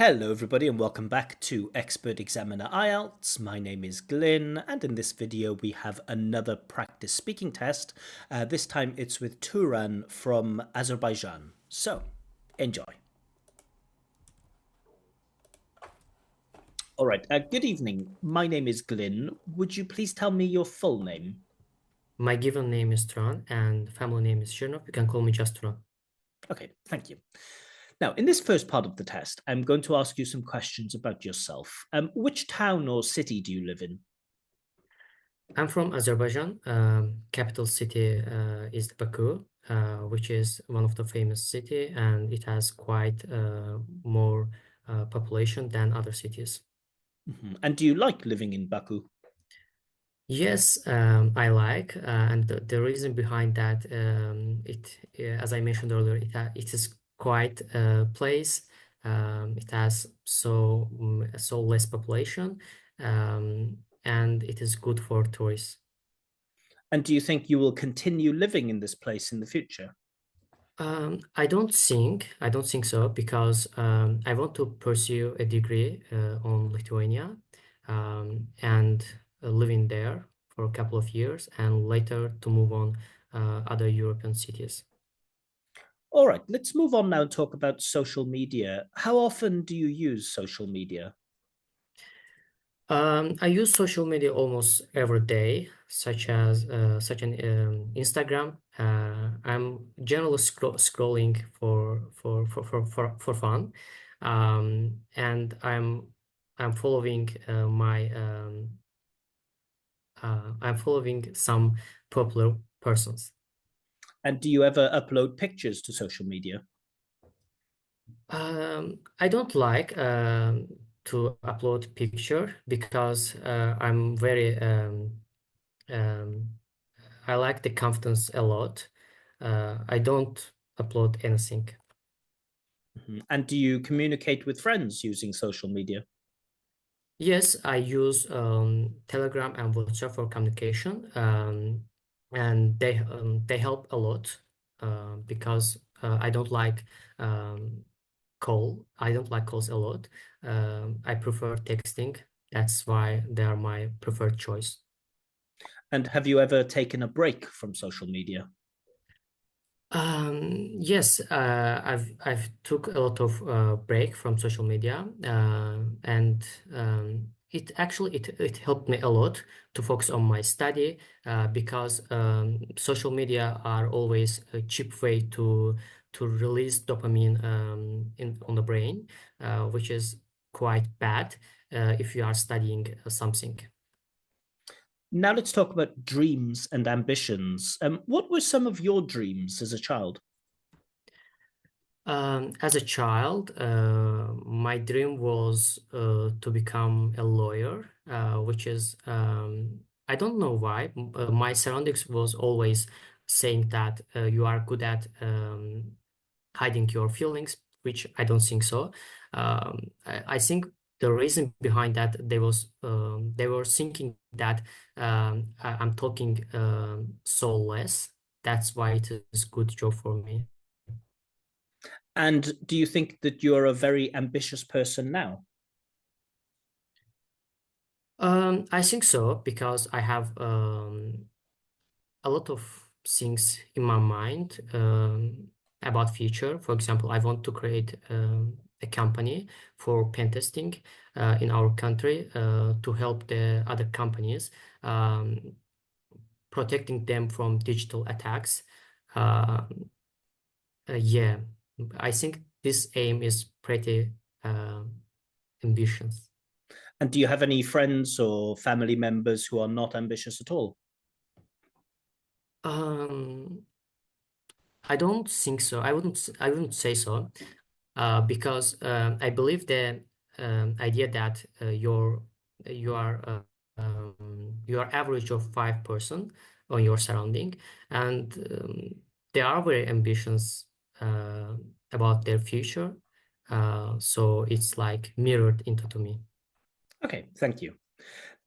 Hello everybody and welcome back to Expert Examiner IELTS. My name is Glyn and in this video we have another practice speaking test. This time it's with Turan from Azerbaijan. So, enjoy. Alright, good evening. My name is Glyn. Would you please tell me your full name? My given name is Turan and family name is Shernov. You can call me just Turan. Okay, thank you. Now, in this first part of the test, I'm going to ask you some questions about yourself. Which town or city do you live in? I'm from Azerbaijan. Capital city is Baku, which is one of the famous city, and it has quite more population than other cities. And do you like living in Baku? Yes, I like, and the reason behind that, as I mentioned earlier, it is quite a place. It has so less population, and it is good for tourists. And do you think you will continue living in this place in the future? I don't think so because I want to pursue a degree on Lithuania and living there for a couple of years and later to move on other European cities. All right, let's move on now and talk about social media. How often do you use social media? I use social media almost every day, such an Instagram. I'm generally scrolling for fun, and I'm following some popular persons. And do you ever upload pictures to social media? I don't like to upload picture because um, I like the confidence a lot. I don't upload anything. And do you communicate with friends using social media? Yes, I use Telegram and WhatsApp for communication, and they help a lot because I don't like calls a lot. I prefer texting. That's why they are my preferred choice. And have you ever taken a break from social media? Yes, I've took a lot of break from social media, and it helped me a lot to focus on my study because social media are always a cheap way to release dopamine in on the brain, which is quite bad if you are studying something. Now let's talk about dreams and ambitions. What were some of your dreams as a child? As a child, my dream was to become a lawyer, which is I don't know why. My surroundings was always saying that you are good at hiding your feelings, which I don't think so. I think the reason behind that they were thinking that I'm talking so less. That's why it is good job for me. And do you think that you're a very ambitious person now? I think so because I have a lot of things in my mind about future. For example, I want to create a company for pen testing in our country to help the other companies protecting them from digital attacks. Uh, yeah, I think this aim is pretty uh, ambitious. And do you have any friends or family members who are not ambitious at all? Um, I don't think so. I wouldn't say so, because I believe the idea that you are you are average of 5 person on your surrounding, and they are very ambitious uh, about their future. So it's like mirrored into to me. Okay, thank you.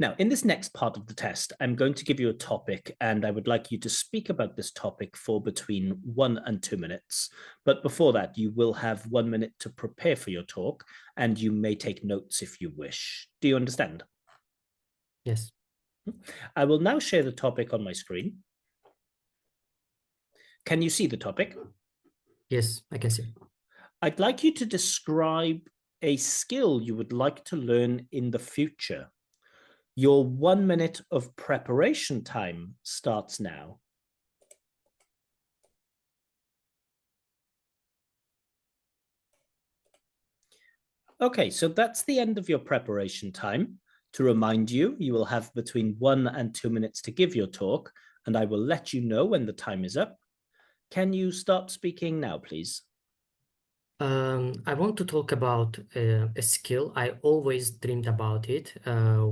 Now, in this next part of the test, I'm going to give you a topic, and I would like you to speak about this topic for between 1 and 2 minutes. But before that, you will have 1 minute to prepare for your talk, and you may take notes if you wish. Do you understand? Yes. I will now share the topic on my screen. Can you see the topic? Yes, I can see. I'd like you to describe a skill you would like to learn in the future. Your 1 minute of preparation time starts now. Okay, so that's the end of your preparation time. To remind you, you will have between 1 and 2 minutes to give your talk, and I will let you know when the time is up. Can you start speaking now, please? I want to talk about a skill. I always dreamed about it,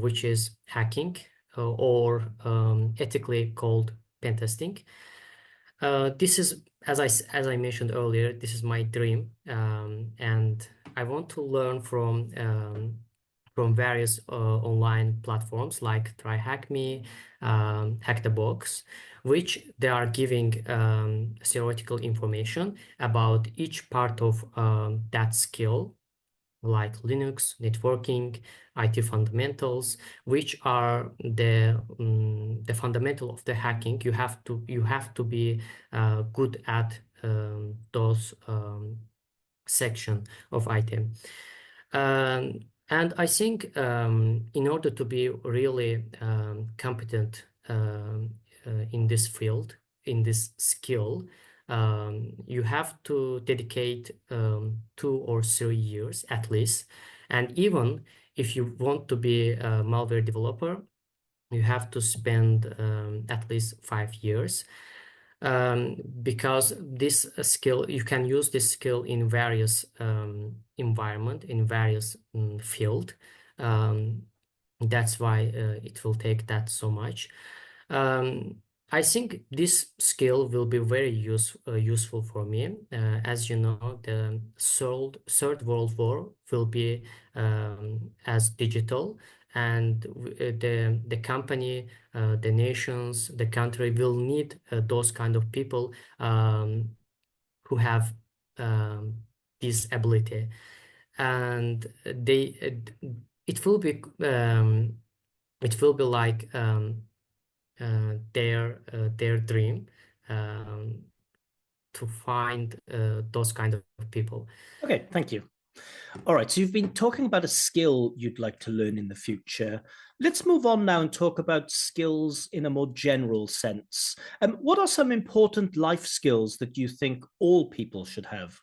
which is hacking, or ethically called pen testing. This is, as I mentioned earlier, this is my dream, and I want to learn from various online platforms like TryHackMe, Hack the Box, which they are giving theoretical information about each part of that skill, like Linux, networking, IT fundamentals, which are the fundamental of the hacking. You have to be good at those section of item. Um, and I think in order to be really competent in this field, in this skill, you have to dedicate 2 or 3 years at least. And even if you want to be a malware developer, you have to spend at least 5 years, because this skill, you can use this skill in various environment, in various field. Um, that's why it will take that so much. Um, I think this skill will be very useful for me. As you know, the third World War will be as digital, and the company, the nations, the country will need those kind of people who have um, this ability, and it will be like their dream, um, to find those kind of people. Okay, thank you. All right, so you've been talking about a skill you'd like to learn in the future. Let's move on now and talk about skills in a more general sense. What are some important life skills that you think all people should have?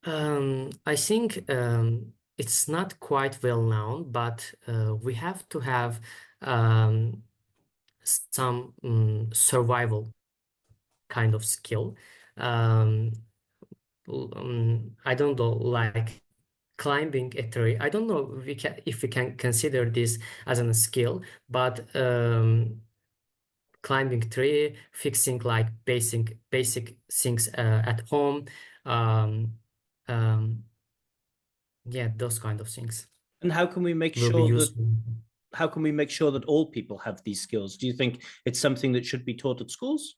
I think it's not quite well known, but we have to have um, some survival kind of skill. Um, I don't know, like climbing a tree. I don't know if we can consider this as a skill, but climbing tree, fixing like basic things at home, um, um, yeah, those kind of things And will be useful. how can we make sure that all people have these skills? Do you think it's something that should be taught at schools?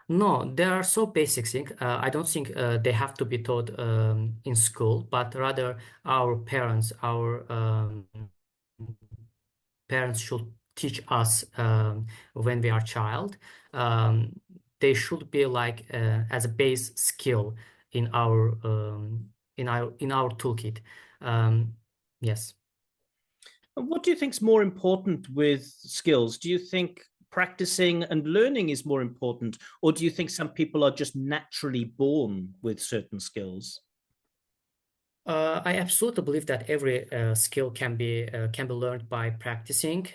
No, there are so basic things. I don't think they have to be taught in school, but rather our parents should teach us when we are child. Um, they should be like as a base skill in our toolkit. Um, yes. What do you think is more important with skills? Do you think practicing and learning is more important, or do you think some people are just naturally born with certain skills? I absolutely believe that every skill can be learned by practicing.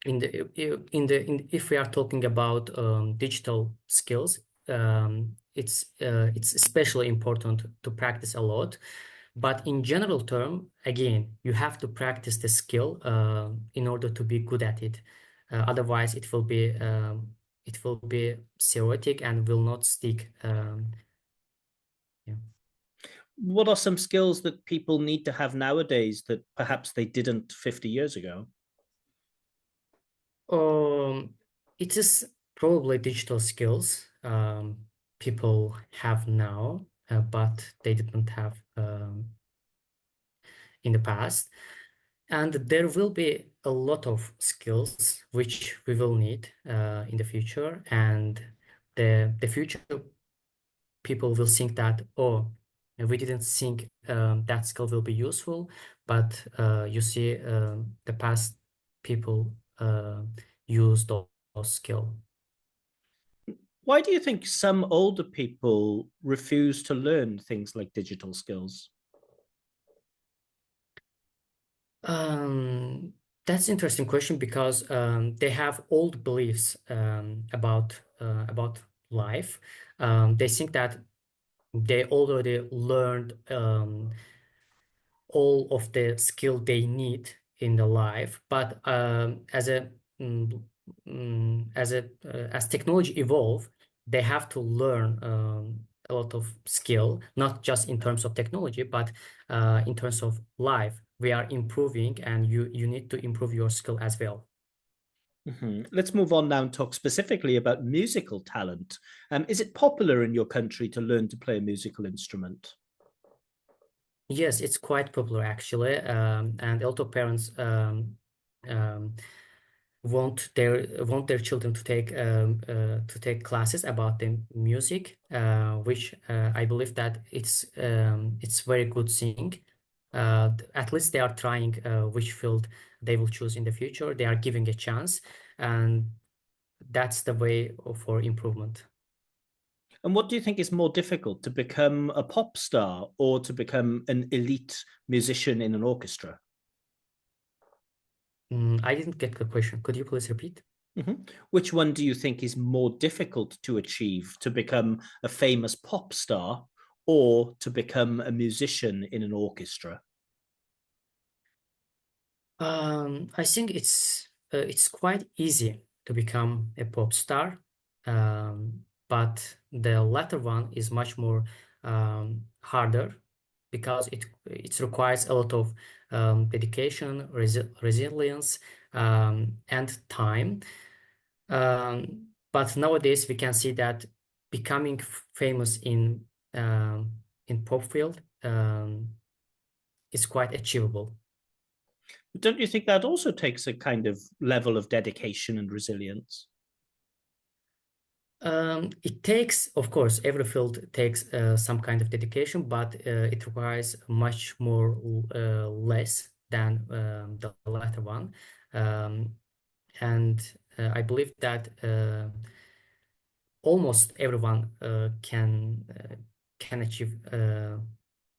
If we are talking about digital skills, it's especially important to practice a lot. But in general term, again, you have to practice the skill in order to be good at it. Otherwise, it will be theoretic and will not stick. Yeah. What are some skills that people need to have nowadays that perhaps they didn't 50 years ago? Um, it is probably digital skills people have now, but they didn't have in the past. And there will be a lot of skills which we will need in the future. And the future people will think that, oh, we didn't think that skill will be useful, but you see the past people use those skills. Why do you think some older people refuse to learn things like digital skills? Um, that's an interesting question because they have old beliefs about life. They think that they already learned all of the skill they need in the life, but mm, as technology evolve, they have to learn a lot of skill, not just in terms of technology, but in terms of life. We are improving, and you need to improve your skill as well. Let's move on now and talk specifically about musical talent. Is it popular in your country to learn to play a musical instrument? Yes, it's quite popular actually, and a lot of parents um, want their children to take classes about the music, which I believe that it's very good thing. At least they are trying which field they will choose in the future. They are giving a chance, and that's the way for improvement. And what do you think is more difficult, to become a pop star or to become an elite musician in an orchestra? I didn't get the question. Could you please repeat? Which one do you think is more difficult to achieve, to become a famous pop star or to become a musician in an orchestra? I think it's quite easy to become a pop star, but the latter one is much more harder because it requires a lot of dedication, resilience, and time. But nowadays we can see that becoming famous in pop field is quite achievable. Don't you think that also takes a kind of level of dedication and resilience? It takes, of course, every field takes some kind of dedication, but it requires much more less than the latter one. Um, and I believe that almost everyone can achieve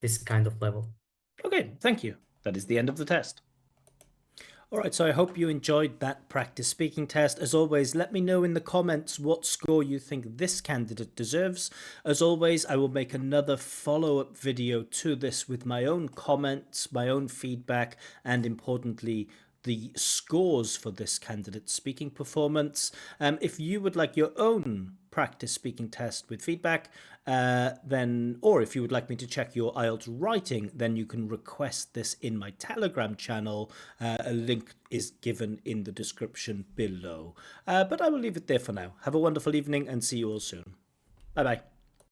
this kind of level. Okay, thank you. That is the end of the test. All right, so I hope you enjoyed that practice speaking test. As always, let me know in the comments what score you think this candidate deserves. As always, I will make another follow-up video to this with my own comments, my own feedback, and importantly, the scores for this candidate's speaking performance. If you would like your own practice speaking test with feedback, or if you would like me to check your IELTS writing, then you can request this in my Telegram channel. A link is given in the description below. But I will leave it there for now. Have a wonderful evening and see you all soon. Bye bye.